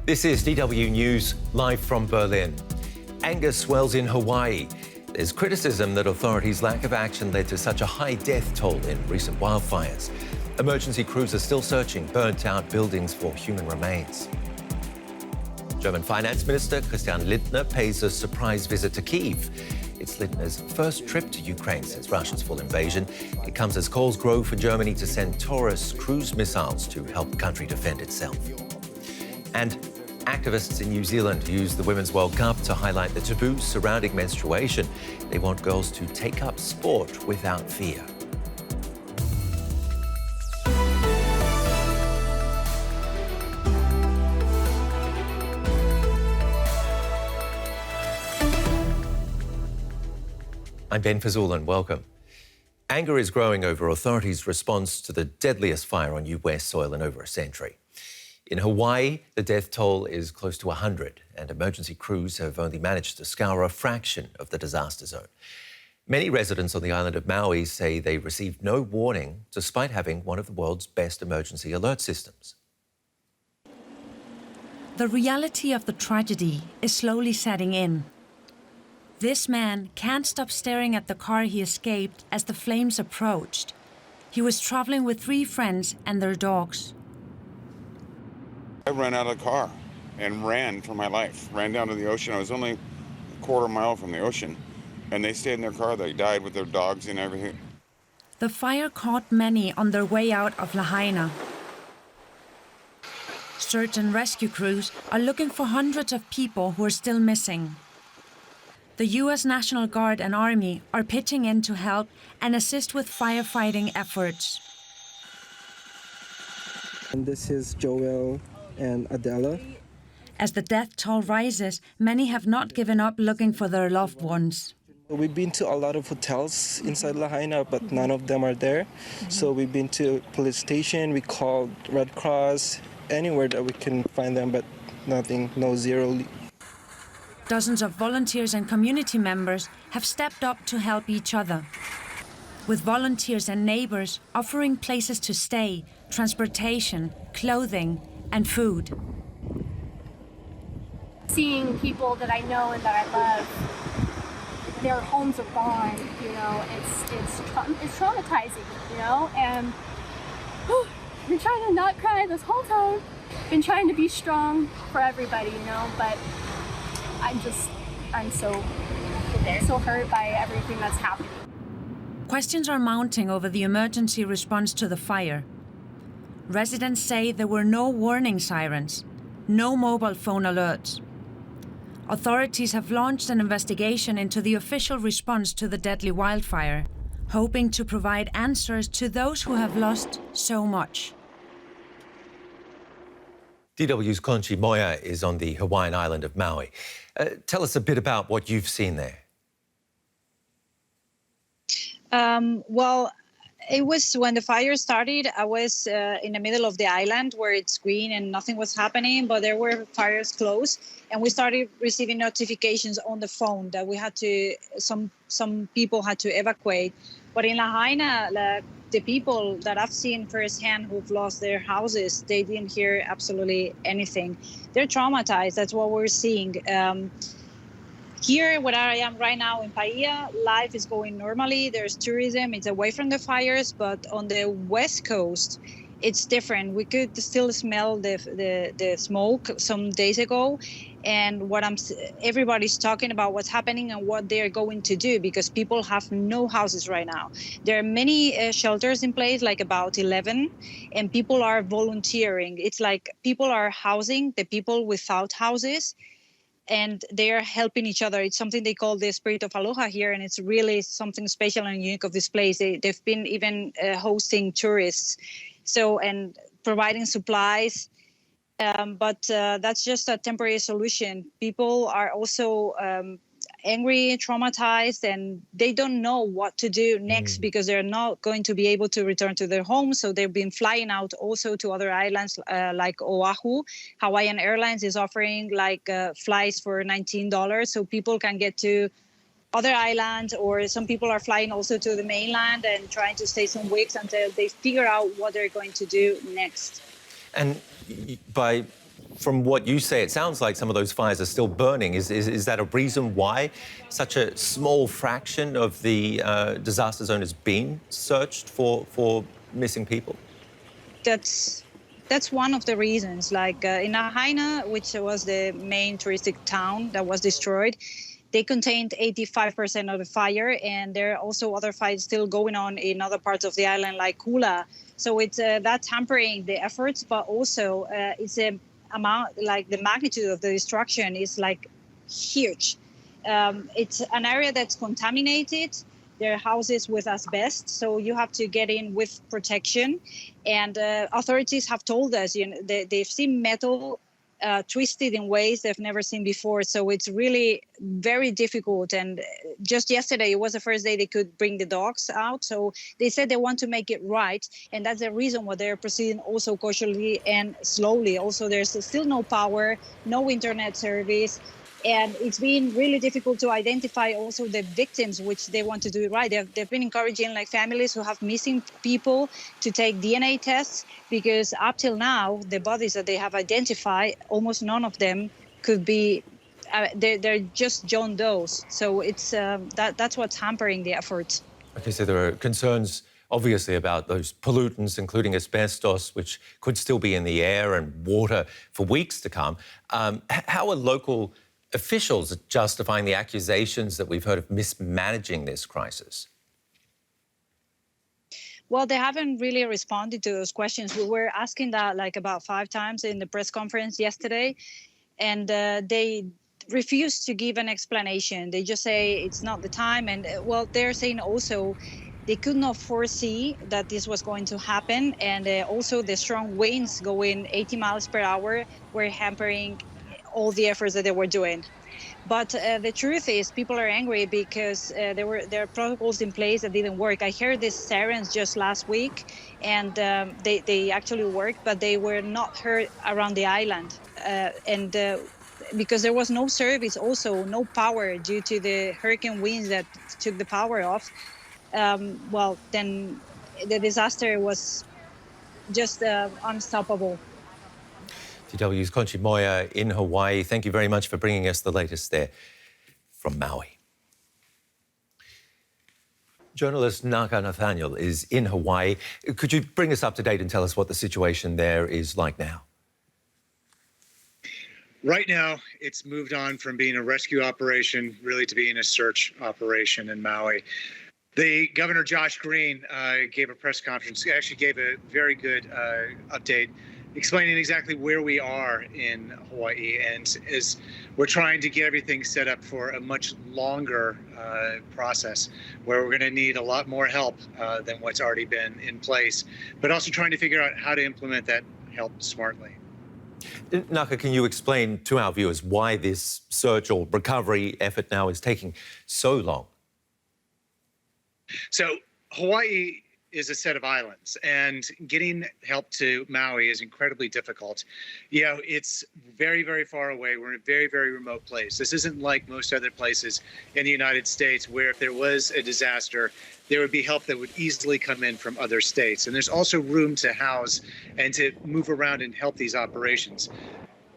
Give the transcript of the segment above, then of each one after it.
This is DW News, live from Berlin. Anger swells in Hawaii. There's criticism that authorities' lack of action led to such a high death toll in recent wildfires. Emergency crews are still searching burnt-out buildings for human remains. German Finance Minister Christian Lindner pays a surprise visit to Kyiv. It's Lindner's first trip to Ukraine since Russia's full invasion. It comes as calls grow for Germany to send Taurus cruise missiles to help the country defend itself. And activists in New Zealand use the Women's World Cup to highlight the taboos surrounding menstruation. They want girls to take up sport without fear. I'm Ben Fazul, welcome. Anger is growing over authorities' response to the deadliest fire on US soil in over a century. In Hawaii, the death toll is close to 100, and emergency crews have only managed to scour a fraction of the disaster zone. Many residents on the island of Maui say they received no warning, despite having one of the world's best emergency alert systems. The reality of the tragedy is slowly setting in. This man can't stop staring at the car he escaped as the flames approached. He was traveling with 3 friends and their dogs. I ran out of the car and ran for my life, ran down to the ocean. I was only a quarter mile from the ocean, and they stayed in their car. They died with their dogs and everything. The fire caught many on their way out of Lahaina. Search and rescue crews are looking for hundreds of people who are still missing. The U.S. National Guard and Army are pitching in to help and assist with firefighting efforts. And this is Joel and Adela. As the death toll rises, many have not given up looking for their loved ones. We've been to a lot of hotels inside Lahaina, but none of them are there. So we've been to police station, we called Red Cross, anywhere that we can find them, but nothing, no zero. Dozens of volunteers and community members have stepped up to help each other, with volunteers and neighbors offering places to stay, transportation, clothing, and food. Seeing people that I know and that I love, their homes are gone, you know, it's traumatizing, you know, and I've been trying to not cry this whole time, been trying to be strong for everybody, you know, but I'm so hurt by everything that's happening. Questions are mounting over the emergency response to the fire. Residents say there were no warning sirens, no mobile phone alerts. Authorities have launched an investigation into the official response to the deadly wildfire, hoping to provide answers to those who have lost so much. DW's Conchi Moya is on the Hawaiian island of Maui. Tell us a bit about what you've seen there. Well, it was when the fire started, I was in the middle of the island where it's green and nothing was happening, but there were fires close. And we started receiving notifications on the phone that we had to, some people had to evacuate. But in Lahaina, the people that I've seen firsthand who've lost their houses, they didn't hear absolutely anything. They're traumatized. That's what we're seeing. Here, where I am right now in Paia, life is going normally. There's tourism. It's away from the fires. But on the West Coast, it's different. We could still smell the smoke some days ago. And everybody's talking about what's happening and what they're going to do, because people have no houses right now. There are many shelters in place, like about 11, and people are volunteering. It's like people are housing the people without houses, and they're helping each other. It's something they call the spirit of aloha here, and it's really something special and unique of this place. They've been even hosting tourists, and providing supplies. But that's just a temporary solution. People are also angry, traumatized, and they don't know what to do next because they're not going to be able to return to their homes. So they've been flying out also to other islands like Oahu. Hawaiian Airlines is offering flights for $19 so people can get to other islands, or some people are flying also to the mainland and trying to stay some weeks until they figure out what they're going to do next. And by from what you say, it sounds like some of those fires are still burning. Is that a reason why such a small fraction of the disaster zone has been searched for missing people? That's one of the reasons. Like in Lahaina, which was the main touristic town that was destroyed, they contained 85% of the fire, and there are also other fires still going on in other parts of the island, like Kula. So it's that's hampering the efforts, but also it's a amount, like the magnitude of the destruction is like huge. It's an area that's contaminated. There are houses with asbestos, so you have to get in with protection. And authorities have told us, they've seen metal twisted in ways they've never seen before. So it's really very difficult. And just yesterday, it was the first day they could bring the dogs out. So they said they want to make it right. And that's the reason why they're proceeding also cautiously and slowly. Also, there's still no power, no internet service. And it's been really difficult to identify also the victims, which they want to do it right. They've been encouraging like families who have missing people to take DNA tests, because up till now, the bodies that they have identified, almost none of them could be, they're just John Does. So it's that's what's hampering the effort. Okay, so there are concerns obviously about those pollutants, including asbestos, which could still be in the air and water for weeks to come. How are local officials justifying the accusations that we've heard of mismanaging this crisis? Well, they haven't really responded to those questions. We were asking that like about 5 times in the press conference yesterday, and they refused to give an explanation. They just say it's not the time. And well, they're saying also they could not foresee that this was going to happen. And also the strong winds going 80 miles per hour were hampering all the efforts that they were doing. But the truth is, people are angry because there are protocols in place that didn't work. I heard these sirens just last week, and they actually worked, but they were not heard around the island. Because there was no service, also no power due to the hurricane winds that took the power off. Well, then the disaster was just unstoppable. DW's Conchi Moya in Hawaii. Thank you very much for bringing us the latest there from Maui. Journalist Naka Nathaniel is in Hawaii. Could you bring us up to date and tell us what the situation there is like now? Right now, it's moved on from being a rescue operation really to being a search operation in Maui. The Governor Josh Green gave a press conference, he actually gave a very good update explaining exactly where we are in Hawaii, and as we're trying to get everything set up for a much longer process where we're going to need a lot more help than what's already been in place, but also trying to figure out how to implement that help smartly. Naka, can you explain to our viewers why this search or recovery effort now is taking so long? So Hawaii is a set of islands, and getting help to Maui is incredibly difficult. You know, it's very, very far away. We're in a very, very remote place. This isn't like most other places in the United States where if there was a disaster, there would be help that would easily come in from other states. And there's also room to house and to move around and help these operations.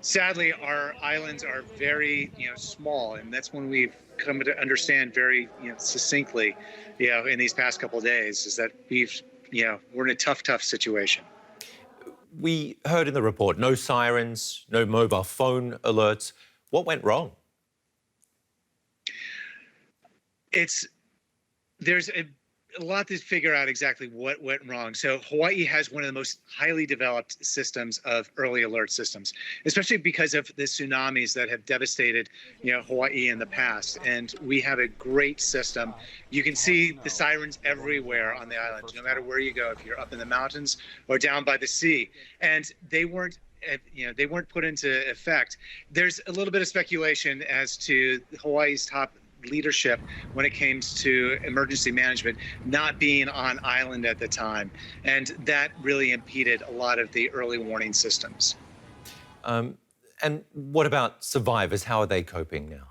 Sadly, our islands are very, small, and that's when we've come to understand very, succinctly, in these past couple of days, is that we're in a tough situation. We heard in the report, no sirens, no mobile phone alerts. What went wrong? There's a lot to figure out exactly what went wrong. So Hawaii has one of the most highly developed systems of early alert systems, especially because of the tsunamis that have devastated, Hawaii in the past. And we have a great system. You can see the sirens everywhere on the island, no matter where you go, if you're up in the mountains or down by the sea. And they weren't put into effect. There's a little bit of speculation as to Hawaii's top leadership when it came to emergency management not being on island at the time, and that really impeded a lot of the early warning systems. And what about survivors? How are they coping now?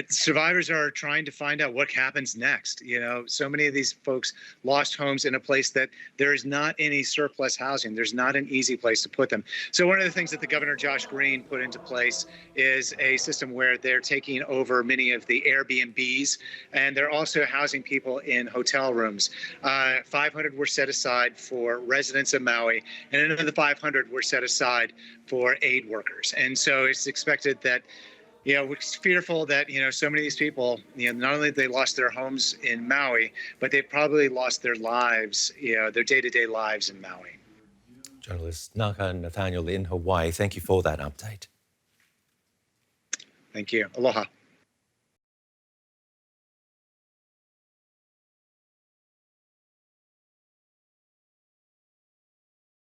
Survivors are trying to find out what happens next. You know, so many of these folks lost homes in a place that there is not any surplus housing. There's not an easy place to put them. So one of the things that the Governor Josh Green put into place is a system where they're taking over many of the Airbnbs, and they're also housing people in hotel rooms. 500 were set aside for residents of Maui, and another 500 were set aside for aid workers. And so it's expected that, you know, we're fearful that, you know, so many of these people, you know, not only they lost their homes in Maui, but they probably lost their lives, you know, their day-to-day lives in Maui. Journalist Naka Nathaniel in Hawaii, thank you for that update. Thank you. Aloha.